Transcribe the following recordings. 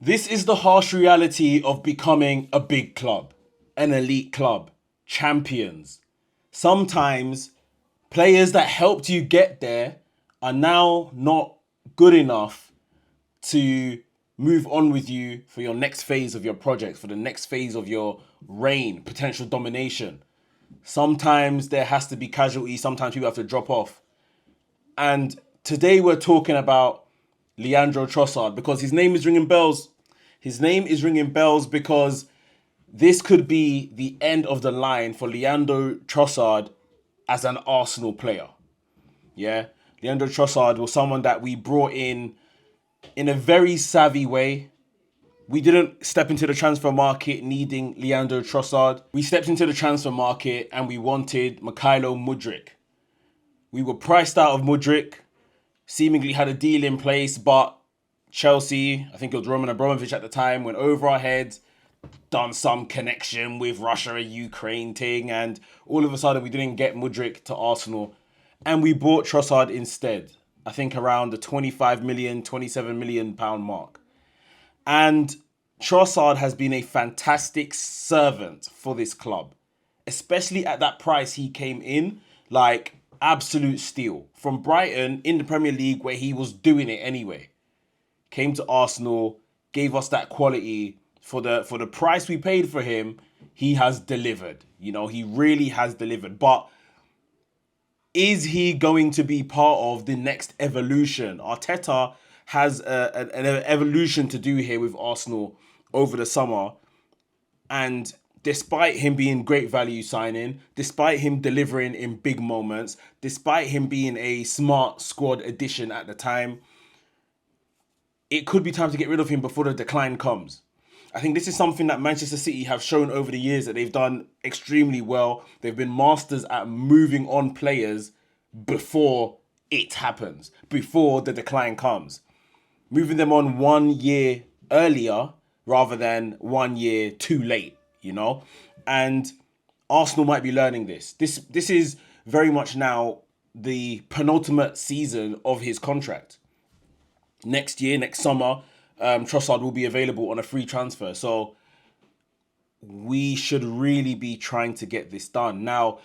This is the harsh reality of becoming a big club, an elite club, champions. Sometimes players that helped you get there are now not good enough to move on with you for your next phase of your project, for the next phase of your reign, potential domination. Sometimes there has to be casualties, sometimes people have to drop off. And today we're talking about Leandro Trossard because his name is ringing bells. His name is ringing bells because this could be the end of the line for Leandro Trossard as an Arsenal player. Yeah, Leandro Trossard was someone that we brought in a very savvy way. We didn't step into the transfer market needing Leandro Trossard. We stepped into the transfer market and we wanted Mykhailo Mudryk. We were priced out of Mudryk, seemingly had a deal in place, but Chelsea, I think it was Roman Abramovich at the time, went over our heads, done some connection with Russia and Ukraine thing, and all of a sudden we didn't get Mudryk to Arsenal, and we bought Trossard instead. I think around the 25 million, 27 million pound mark. And Trossard has been a fantastic servant for this club, especially at that price he came in, like absolute steal. From Brighton in the Premier League where he was doing it anyway. Came to Arsenal, gave us that quality for the price we paid for him. He has delivered. You know, he really has delivered. But is he going to be part of the next evolution? Arteta has an evolution to do here with Arsenal over the summer. And despite him being great value signing, despite him delivering in big moments, despite him being a smart squad addition at the time, it could be time to get rid of him before the decline comes. I think this is something that Manchester City have shown over the years that they've done extremely well. They've been masters at moving on players before it happens, before the decline comes. Moving them on 1 year earlier rather than 1 year too late, you know? And Arsenal might be learning this. This is very much now the penultimate season of his contract. Next year, next summer, Trossard will be available on a free transfer. So we should really be trying to get this done. Now,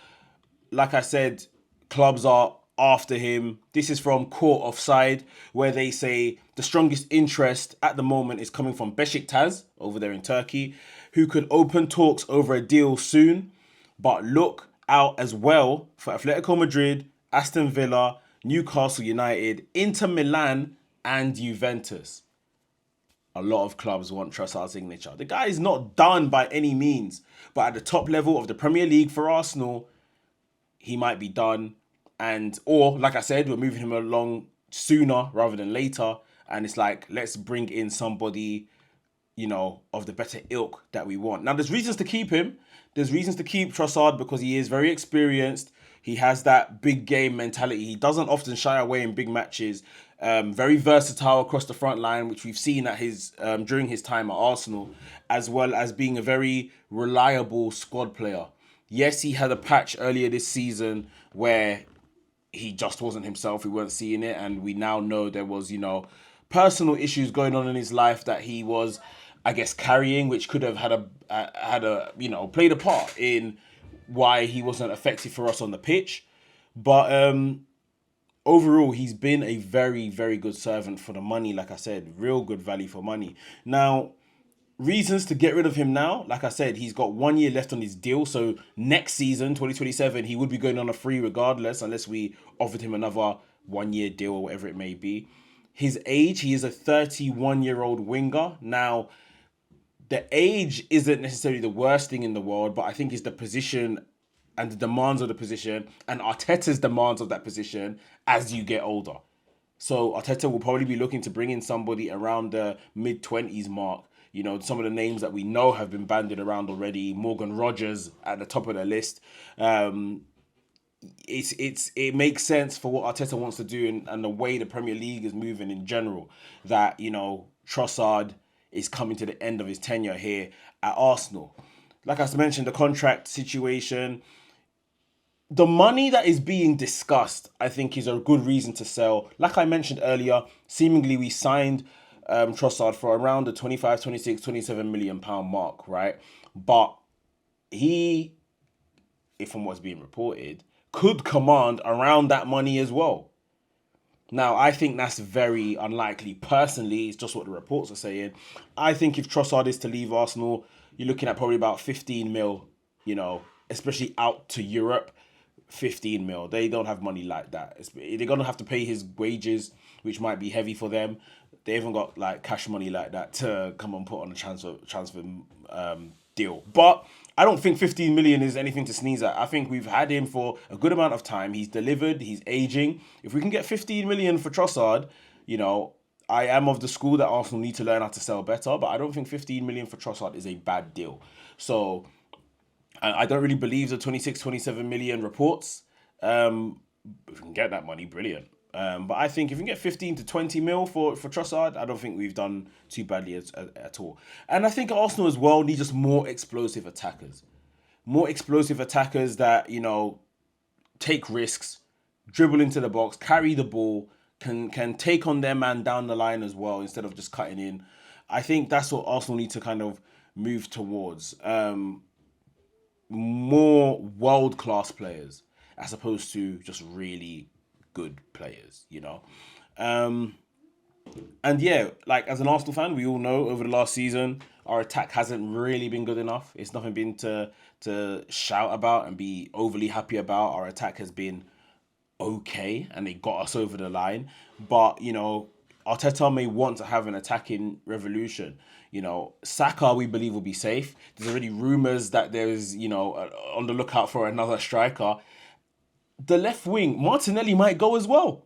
like I said, clubs are after him. This is from Court Offside, where they say the strongest interest at the moment is coming from Besiktas over there in Turkey, who could open talks over a deal soon. But look out as well for Atletico Madrid, Aston Villa, Newcastle United, Inter Milan, and Juventus. A lot of clubs want Trossard's signature. The guy is not done by any means, but at the top level of the Premier League for Arsenal, he might be done. Or like I said, we're moving him along sooner rather than later. And it's like, let's bring in somebody, you know, of the better ilk that we want. Now, there's reasons to keep him. There's reasons to keep Trossard because he is very experienced. He has that big game mentality. He doesn't often shy away in big matches. Very versatile across the front line, which we've seen at his during his time at Arsenal, as well as being a very reliable squad player. Yes, he had a patch earlier this season where he just wasn't himself. We weren't seeing it, and we now know there was, you know, personal issues going on in his life that he was, I guess, carrying, which could have had a you know, played a part in why he wasn't effective for us on the pitch. But overall, he's been a very, very good servant for the money. Like I said, real good value for money. Now, reasons to get rid of him now. Like I said, he's got 1 year left on his deal. So next season, 2027, he would be going on a free regardless, unless we offered him another 1 year deal or whatever it may be. His age, he is a 31-year-old winger. Now, the age isn't necessarily the worst thing in the world, but I think it's the position and the demands of the position and Arteta's demands of that position as you get older. So Arteta will probably be looking to bring in somebody around the mid-20s mark. You know, some of the names that we know have been bandied around already. Morgan Rogers at the top of the list. It makes sense for what Arteta wants to do and the way the Premier League is moving in general. That, you know, Trossard is coming to the end of his tenure here at Arsenal. Like I mentioned, the contract situation. The money that is being discussed, I think, is a good reason to sell. Like I mentioned earlier, seemingly we signed Trossard for around the 25, 26, 27 million pound mark, right? But he, if from what's being reported, could command around that money as well. Now, I think that's very unlikely. Personally, it's just what the reports are saying. I think if Trossard is to leave Arsenal, you're looking at probably about 15 mil, especially out to Europe. 15 mil. They don't have money like that. They're going to have to pay his wages, which might be heavy for them. They haven't got like cash money like that to come and put on a transfer deal. But I don't think 15 million is anything to sneeze at. I think we've had him for a good amount of time. He's delivered. He's aging. If we can get 15 million for Trossard, I am of the school that Arsenal need to learn how to sell better, but I don't think 15 million for Trossard is a bad deal. So I don't really believe the 26, 27 million reports. If we can get that money, brilliant. But I think if we can get 15 to 20 mil for Trossard, I don't think we've done too badly at all. And I think Arsenal as well need just more explosive attackers. More explosive attackers that, take risks, dribble into the box, carry the ball, can take on their man down the line as well instead of just cutting in. I think that's what Arsenal need to kind of move towards. More world-class players as opposed to just really good players, And yeah, like as an Arsenal fan, we all know over the last season, our attack hasn't really been good enough. It's nothing been to shout about and be overly happy about. Our attack has been okay and they got us over the line. But, Arteta may want to have an attacking revolution. Saka, we believe, will be safe. There's already rumours that there's, on the lookout for another striker. The left wing, Martinelli might go as well.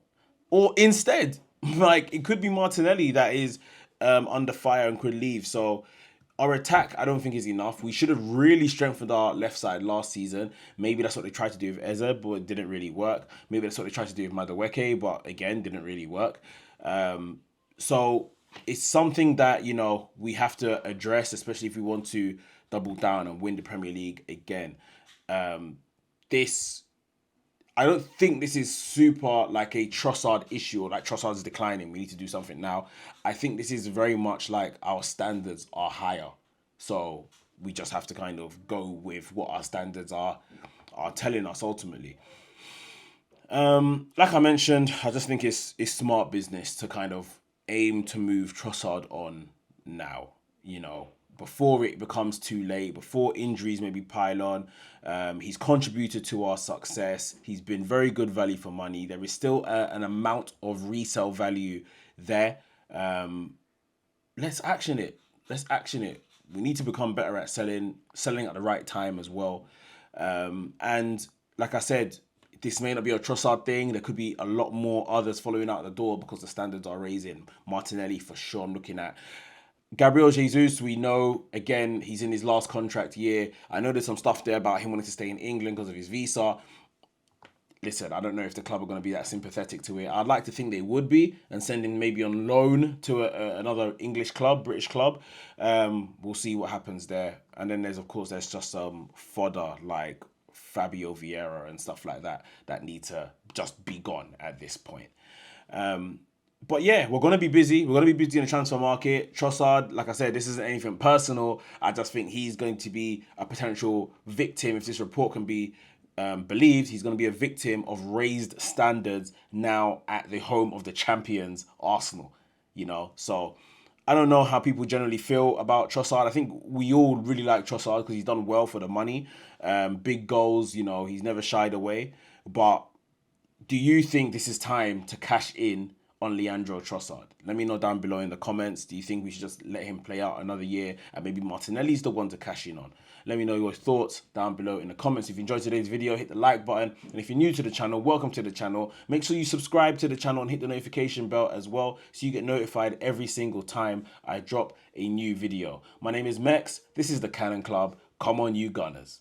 Or instead, it could be Martinelli that is under fire and could leave. So our attack, I don't think is enough. We should have really strengthened our left side last season. Maybe that's what they tried to do with Eze, but it didn't really work. Maybe that's what they tried to do with Madueke, but again, didn't really work. So it's something that, we have to address, especially if we want to double down and win the Premier League again. I don't think this is super like a Trossard issue or like Trossard's declining. We need to do something now. I think this is very much like our standards are higher. So we just have to kind of go with what our standards are telling us ultimately. Like I mentioned, I just think it's smart business to kind of aim to move Trossard on now, before it becomes too late, before injuries maybe pile on. He's contributed to our success. He's been very good value for money. There is still an amount of resale value there. Let's action it. We need to become better at selling at the right time as well. And like I said, this may not be a Trossard thing. There could be a lot more others following out the door because the standards are raising. Martinelli, for sure, I'm looking at. Gabriel Jesus, we know, again, he's in his last contract year. I know there's some stuff there about him wanting to stay in England because of his visa. Listen, I don't know if the club are going to be that sympathetic to it. I'd like to think they would be and send him maybe on loan to another English club, British club. We'll see what happens there. And then there's just some fodder like Fabio Vieira and stuff like that need to just be gone at this point. But yeah, we're going to be busy. We're going to be busy in the transfer market. Trossard, like I said, this isn't anything personal. I just think he's going to be a potential victim. If this report can be believed, he's going to be a victim of raised standards now at the home of the champions, Arsenal. So I don't know how people generally feel about Trossard. I think we all really like Trossard because he's done well for the money. Big goals, he's never shied away. But do you think this is time to cash in on Leandro Trossard? Let me know down below in the comments. Do you think we should just let him play out another year and maybe Martinelli's the one to cash in on? Let me know your thoughts down below in the comments. If you enjoyed today's video, hit the like button. And if you're new to the channel, welcome to the channel. Make sure you subscribe to the channel and hit the notification bell as well so you get notified every single time I drop a new video. My name is Mekz. This is the Cannon Club. Come on, you Gunners.